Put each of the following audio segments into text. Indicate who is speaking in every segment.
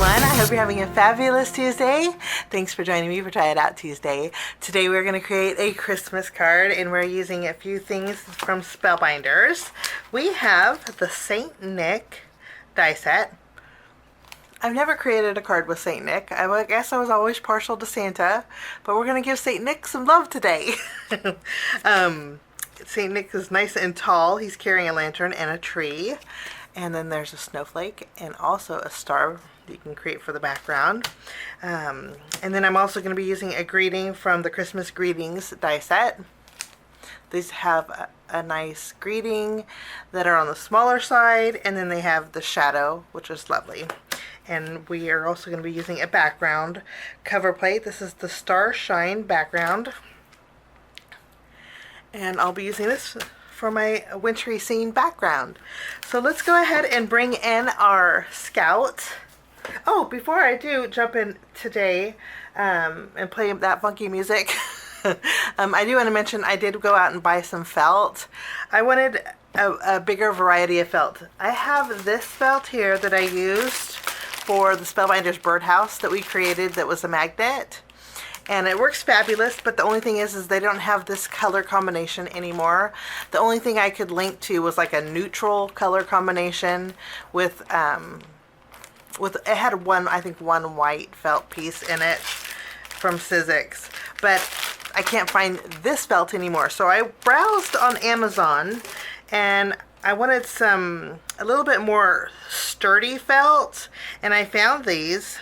Speaker 1: everyone. I hope you're having a fabulous Tuesday. Thanks for joining me for Try It Out Tuesday. Today we're going to create a Christmas card and we're using a few things from Spellbinders. We have the Saint Nick die set. I've never created a card with Saint Nick. I guess I was always partial to Santa, but we're going to give Saint Nick some love today. Saint Nick is nice and tall. He's carrying a lantern and a tree. And then there's a snowflake and also a star that you can create for the background. And then I'm also going to be using a greeting from the Christmas Greetings die set. These have a nice greeting that are on the smaller side, and then they have the shadow, which is lovely. And we are also going to be using a background cover plate. This is the Starshine background. And I'll be using this for my wintry scene background. So let's go ahead and bring in our scout. Oh, before I do jump in today and play that funky music, I do want to mention I did go out and buy some felt. I wanted a bigger variety of felt. I have this felt here that I used for the Spellbinders birdhouse that we created that was a magnet. And it works fabulous, but the only thing is they don't have this color combination anymore. The only thing I could link to was like a neutral color combination with it had I think one white felt piece in it from Sizzix, but I can't find this felt anymore. So I browsed on Amazon and I wanted a little bit more sturdy felt, and I found these.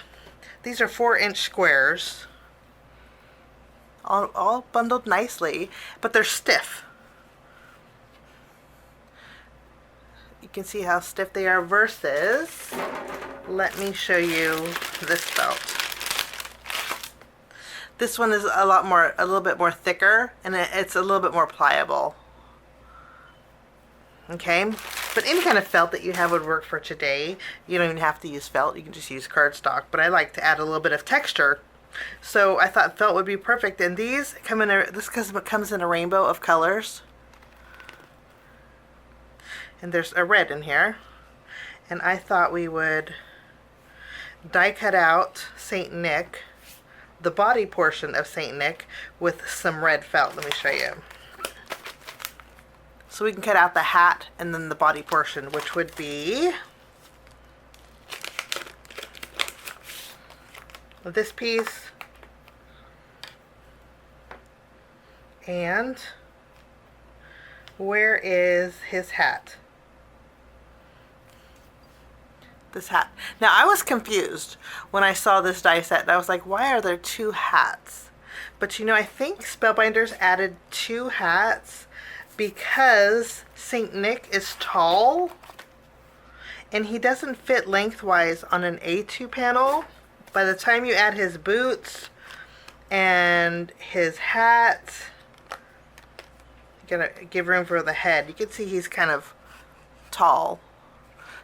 Speaker 1: These are 4-inch squares. All bundled nicely, but they're stiff. You can see how stiff they are versus, let me show you this felt. This one is a little bit more thicker, and it's a little bit more pliable. Okay, but any kind of felt that you have would work for today. You don't even have to use felt, you can just use cardstock, but I like to add a little bit of texture. So I thought felt would be perfect, and these come in this comes in a rainbow of colors. And there's a red in here. And I thought we would die cut out Saint Nick, the body portion of Saint Nick, with some red felt. Let me show you. So we can cut out the hat and then the body portion, which would be this piece and where is his hat? This hat. Now I was confused when I saw this die set and I was like, why are there two hats? But you know, I think Spellbinders added two hats because Saint Nick is tall and he doesn't fit lengthwise on an A2 panel. By the time you add his boots and his hat, you're gonna give room for the head. You can see he's kind of tall.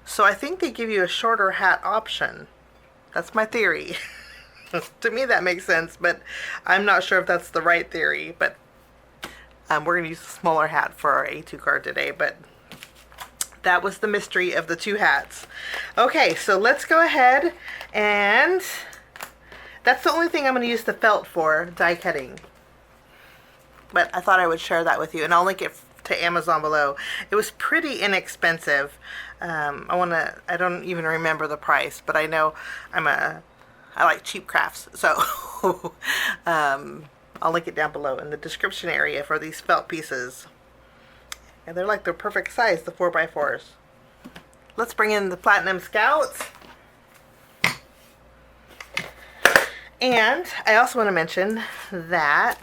Speaker 1: So I think they give you a shorter hat option. That's my theory. To me that makes sense, but I'm not sure if that's the right theory. But we're gonna use a smaller hat for our A2 card today, but that was the mystery of the two hats. Okay, so let's go ahead, and that's the only thing I'm going to use the felt for, die cutting. But I thought I would share that with you, and I'll link it to Amazon below. It was pretty inexpensive. I don't even remember the price, but I know I like cheap crafts, so I'll link it down below in the description area for these felt pieces. And they're like the perfect size, the 4x4s. Let's bring in the Platinum Scouts. And I also want to mention that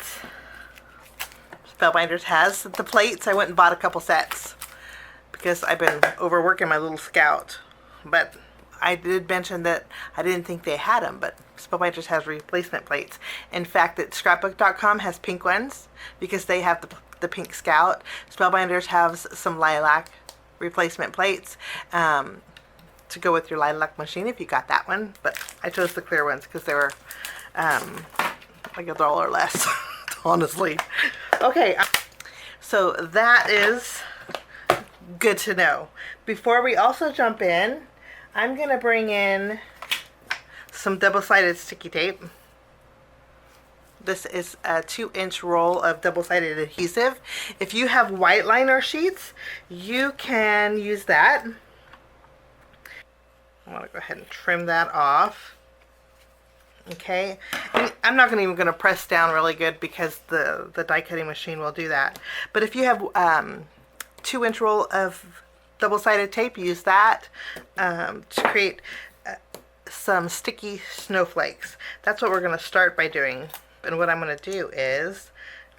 Speaker 1: Spellbinders has the plates. I went and bought a couple sets because I've been overworking my little scout. But I did mention that I didn't think they had them, but Spellbinders has replacement plates. In fact, that scrapbook.com has pink ones because they have the pink scout. Spellbinders has some lilac replacement plates to go with your lilac machine if you got that one, but I chose the clear ones because they were like $1 or less, honestly. Okay, so that is good to know. Before we also jump in, I'm gonna bring in some double-sided sticky tape. This is a 2-inch roll of double-sided adhesive. If you have white liner sheets, you can use that. I want to go ahead and trim that off. Okay, and I'm not even going to press down really good because the die cutting machine will do that. But if you have 2-inch roll of double-sided tape, use that to create some sticky snowflakes. That's what we're going to start by doing. And what I'm going to do is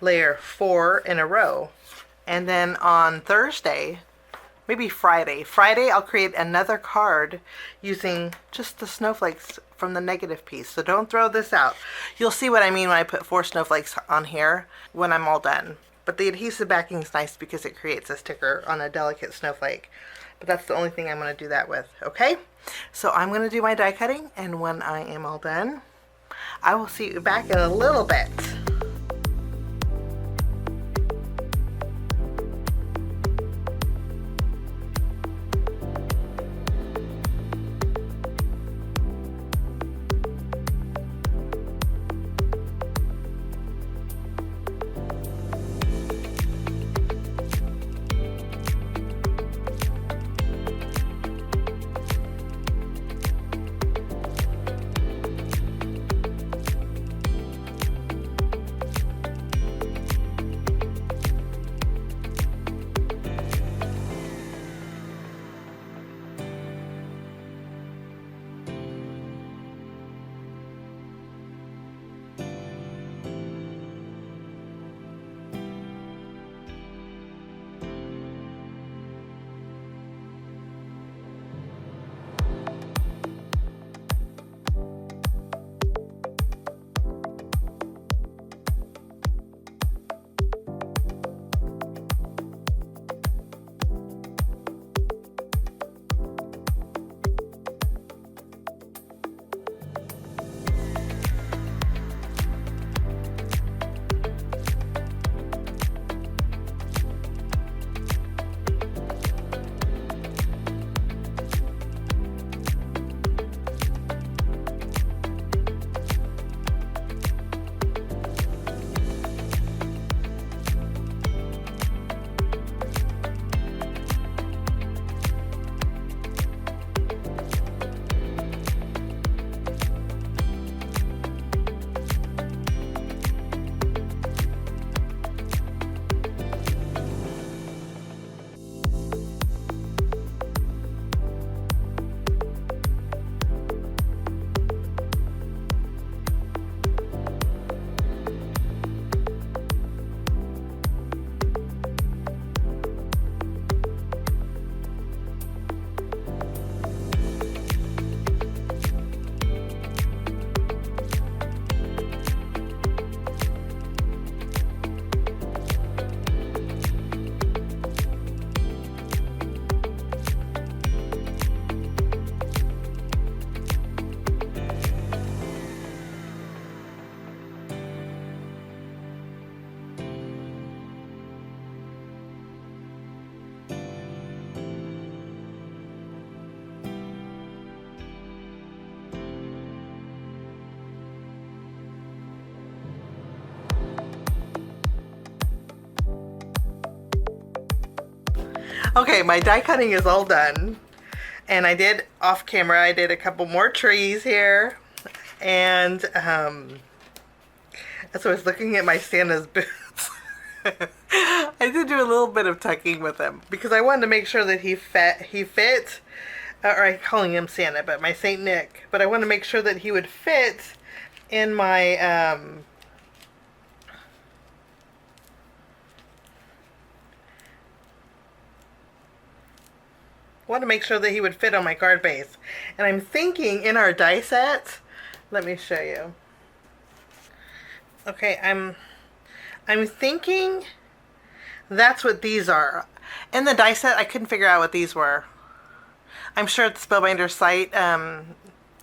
Speaker 1: layer 4 in a row. And then on Thursday, maybe Friday, I'll create another card using just the snowflakes from the negative piece. So don't throw this out. You'll see what I mean when I put 4 snowflakes on here when I'm all done. But the adhesive backing is nice because it creates a sticker on a delicate snowflake. But that's the only thing I'm going to do that with, okay? So I'm going to do my die cutting, and when I am all done, I will see you back in a little bit. Okay, my die cutting is all done. And I did, off camera, I did a couple more trees here. And as I was looking at my Santa's boots, I did do a little bit of tucking with him. Because I wanted to make sure that he fit, or I'm calling him Santa, but my Saint Nick. But I wanted to make sure that he would fit in my, want to make sure that he would fit on my card base. And I'm thinking in our die set, let me show you. Okay, I'm thinking that's what these are. In the die set, I couldn't figure out what these were. I'm sure at the Spellbinders site,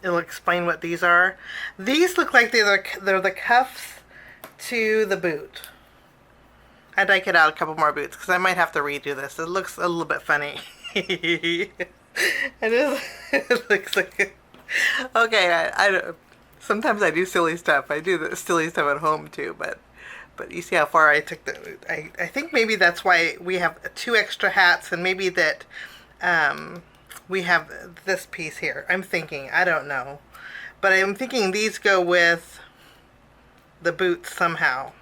Speaker 1: it'll explain what these are. These look like they're the cuffs to the boot. I'd die cut out a couple more boots because I might have to redo this. It looks a little bit funny. It looks like Okay, sometimes I do silly stuff. I do the silly stuff at home too, but you see how far I took the. I think maybe that's why we have 2 extra hats, and maybe that we have this piece here. I'm thinking, I don't know, but I'm thinking these go with the boots somehow.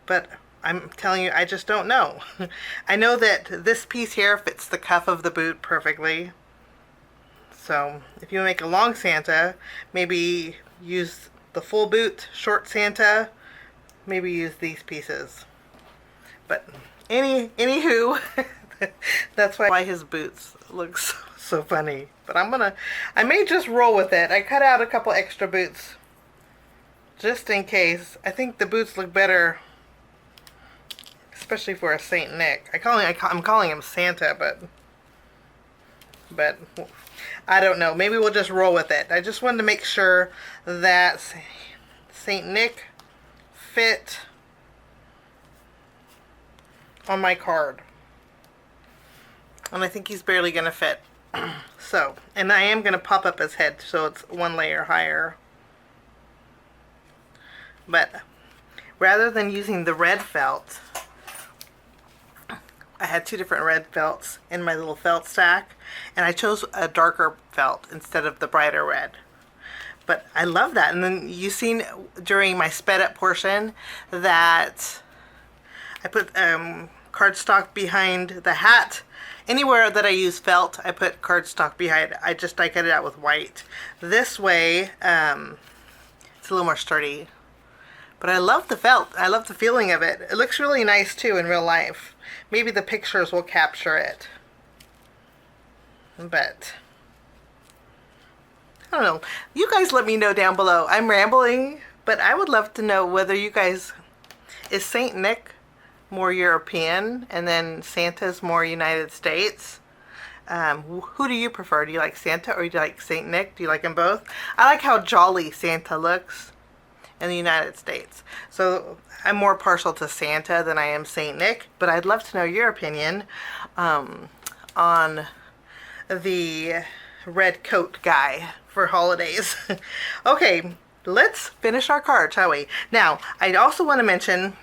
Speaker 1: But I'm telling you, I just don't know. I know that this piece here fits the cuff of the boot perfectly. So if you make a long Santa, maybe use the full boot. Short Santa, maybe use these pieces. But anywho, that's why his boots look so funny. But I may just roll with it. I cut out a couple extra boots just in case. I think the boots look better, especially for a Saint Nick. I'm calling him Santa, but I don't know. Maybe we'll just roll with it. I just wanted to make sure that Saint Nick fit on my card. And I think he's barely going to fit. So, and I am going to pop up his head so it's 1 layer higher. But rather than using the red felt, I had 2 different red felts in my little felt stack, and I chose a darker felt instead of the brighter red. But I love that. And then you've seen during my sped up portion that I put cardstock behind the hat. Anywhere that I use felt, I put cardstock behind. I cut it out with white. This way, it's a little more sturdy. But I love the felt. I love the feeling of it. It looks really nice too in real life. Maybe the pictures will capture it. But I don't know. You guys let me know down below. I'm rambling, but I would love to know whether you guys, is Saint Nick more European and then Santa's more United States? Who do you prefer? Do you like Santa or do you like Saint Nick? Do you like them both? I like how jolly Santa looks in the United States. So I'm more partial to Santa than I am Saint Nick, but I'd love to know your opinion on the red coat guy for holidays. Okay, let's finish our card, shall we? Now, I also want to mention,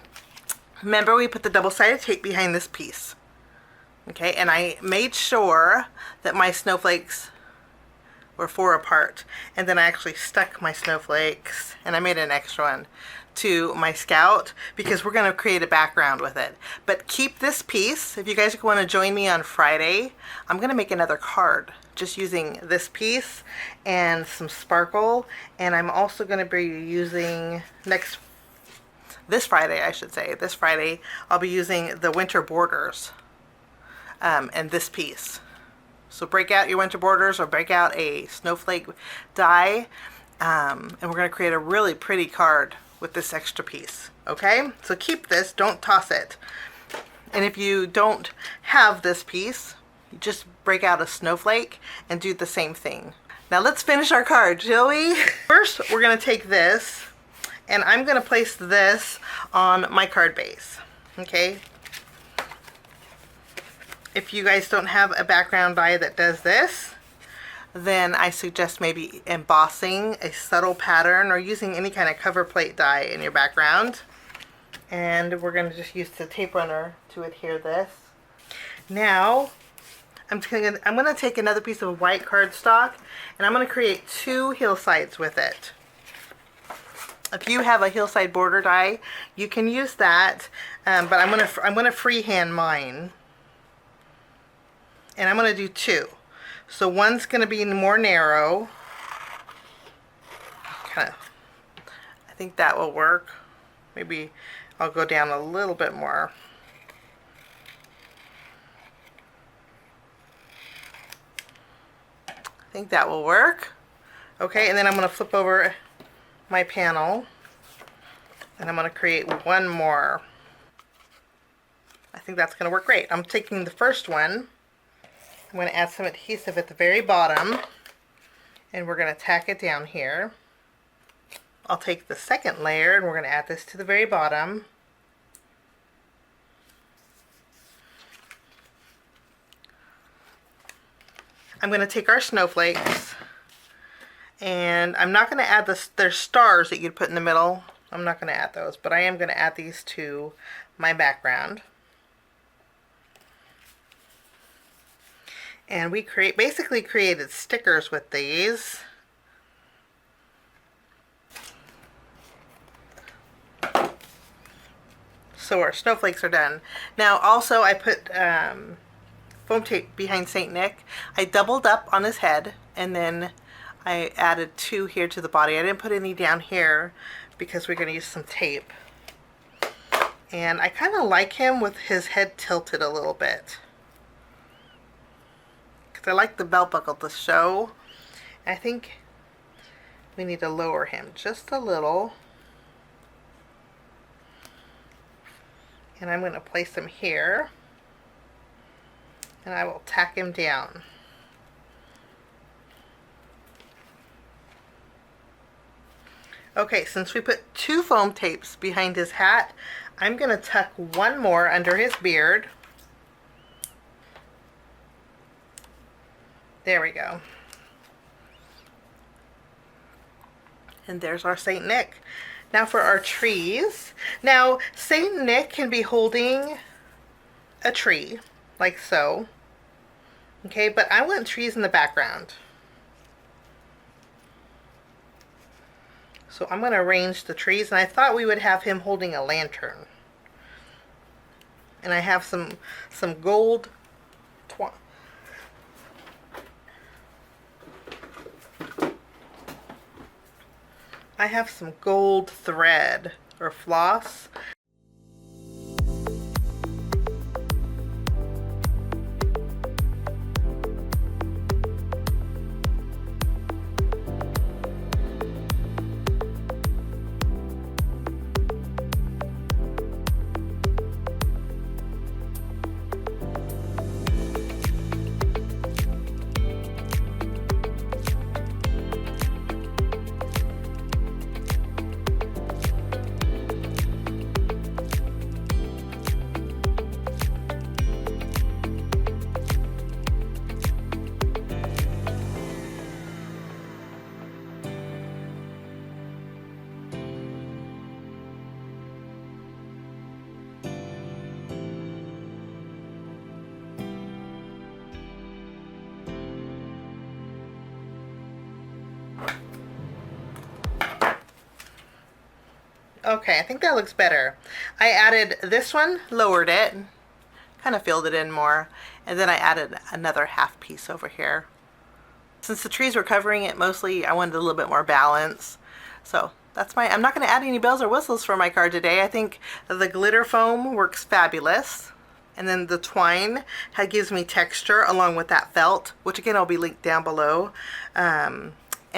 Speaker 1: remember we put the double-sided tape behind this piece. Okay, and I made sure that my snowflakes were 4 apart, and then I actually stuck my snowflakes, and I made an extra one, to my scout because we're going to create a background with it. But keep this piece. If you guys want to join me on Friday, I'm going to make another card just using this piece and some sparkle, and I'm also going to be using this Friday, I should say. This Friday, I'll be using the winter borders and this piece. So break out your winter borders or break out a snowflake die, and we're going to create a really pretty card with this extra piece. Okay, so keep this, don't toss it. And if you don't have this piece, you just break out a snowflake and do the same thing. Now let's finish our card, shall we? First, we're going to take this, and I'm going to place this on my card base. Okay. If you guys don't have a background die that does this, then I suggest maybe embossing a subtle pattern or using any kind of cover plate die in your background. And we're going to just use the tape runner to adhere this. Now, I'm going to take another piece of white cardstock, and I'm going to create 2 hillsides with it. If you have a hillside border die, you can use that, but I'm going to freehand mine. And I'm going to do 2. So one's going to be more narrow. I think that will work. Maybe I'll go down a little bit more. I think that will work. Okay, and then I'm going to flip over my panel, and I'm going to create 1 more. I think that's going to work great. I'm taking the first one. I'm going to add some adhesive at the very bottom, and we're going to tack it down here. I'll take the second layer, and we're going to add this to the very bottom. I'm going to take our snowflakes, And I'm not going to add this. There's stars that you'd put in the middle. I'm not going to add those, but I am going to add these to my background. And we basically created stickers with these. So our snowflakes are done. Now also I put foam tape behind Saint Nick. I doubled up on his head, and then I added 2 here to the body. I didn't put any down here because we're going to use some tape. And I kind of like him with his head tilted a little bit, because I like the belt buckle to show. I think we need to lower him just a little. And I'm going to place him here, and I will tack him down. Okay, since we put 2 foam tapes behind his hat, I'm going to tuck 1 more under his beard. There we go. And there's our Saint Nick. Now for our trees. Now, Saint Nick can be holding a tree, like so. Okay, but I want trees in the background. So I'm going to arrange the trees, and I thought we would have him holding a lantern. And I have some gold twine. I have some gold thread or floss. Okay, I think that looks better. I added this one, lowered it, kind of filled it in more, and then I added another half piece over here. Since the trees were covering it mostly, I wanted a little bit more balance. So that's I'm not going to add any bells or whistles for my card today. I think the glitter foam works fabulous. And then the twine gives me texture along with that felt, which again will be linked down below. And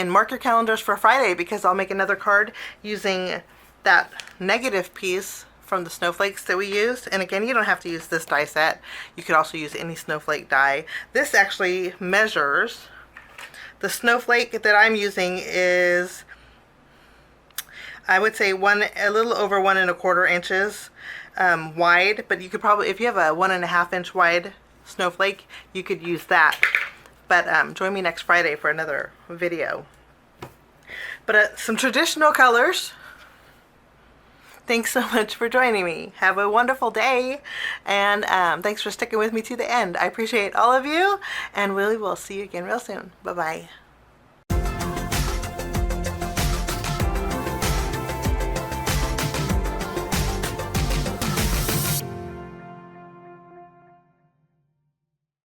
Speaker 1: mark your calendars for Friday, because I'll make another card using that negative piece from the snowflakes that we used. And again, you don't have to use this die set. You could also use any snowflake die. This actually measures. The snowflake that I'm using is, I would say, a little over 1 1/4 inches wide, but you could probably, if you have a 1 1/2 inch wide snowflake, you could use that. But join me next Friday for another video. But some traditional colors. Thanks so much for joining me. Have a wonderful day, and thanks for sticking with me to the end. I appreciate all of you, and we will see you again real soon. Bye-bye.